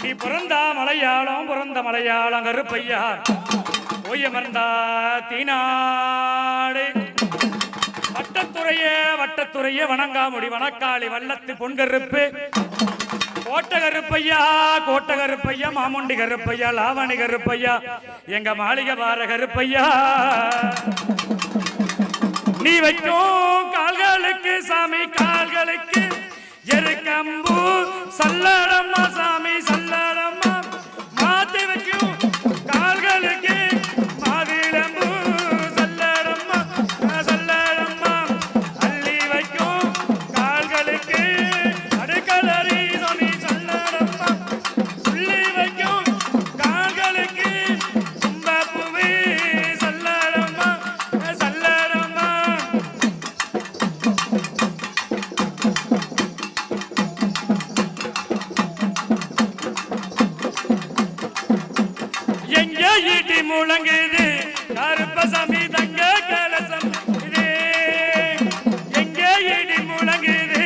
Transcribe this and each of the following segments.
நீ பிறந்தா மலையாளம் பிறந்த மலையாளம் கருப்பையா ஓய மறந்தா தீனாடு வட்டத்துறையே வணங்காமுடி வணக்காளி வல்லத்து பொன்கருப்பு கோட்ட கருப்பையா மாமுண்டி கருப்பையா லாவணி கருப்பையா எங்க மாளிகை வார கருப்பையா நீ வைக்கும் கால்களுக்கு சாமி கால்களுக்கு எருக்கம்பூ சல்லடம்மா சாமி சல்லடம்மா மாத்தி வைக்கும் கால்களுக்கு மாவிளம்பூ சல்லடம்மா சல்லடம்மா அள்ளி வைக்கும் கால்களுக்கு அடுக்கலரி சாமி சல்லடம்மா உள்ளி வைக்கும் கால்களுக்கு கும்பப்பூவே சல்லடம்மா சல்லடம்மா எங்க ஈட்டி முழங்குது கருப்பசாமி தங்க கலசம் இது எங்க ஈட்டி முழங்குது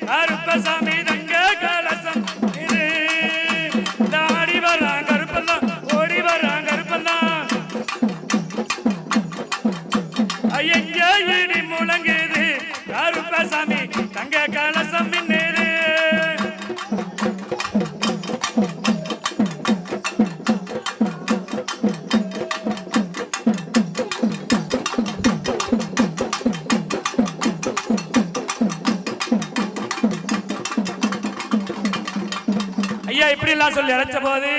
கருப்பசாமி தங்க கலசம் இது ஆடி வரான் கருப்பந்தான் ஓடி வரான் கருப்பந்தான் எங்க ஈடி முழங்குது கருப்பசாமி தங்க கலசம் மின்னேது ஐயா இப்படி எல்லாம் சொல்லி அழைச்ச போது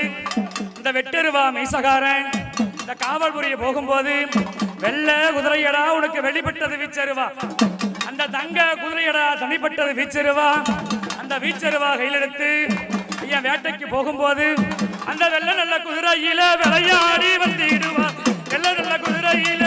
இந்த வெட்டருவா மீசகாரன் இந்த காவல் புரிய போகும்போது வெள்ள குதிரையடா உனக்கு வெளிப்பட்டது வீச்சருவா அந்த தங்க குதிரையடா தனிப்பட்டது வீச்சருவா அந்த வீச்சருவா கையில் எடுத்து ஐயா வேட்டைக்கு போகும்போது அந்த வெள்ள நல்ல குதிரையில விளையாடி வந்திடுவா வெள்ள நல்ல குதிரையில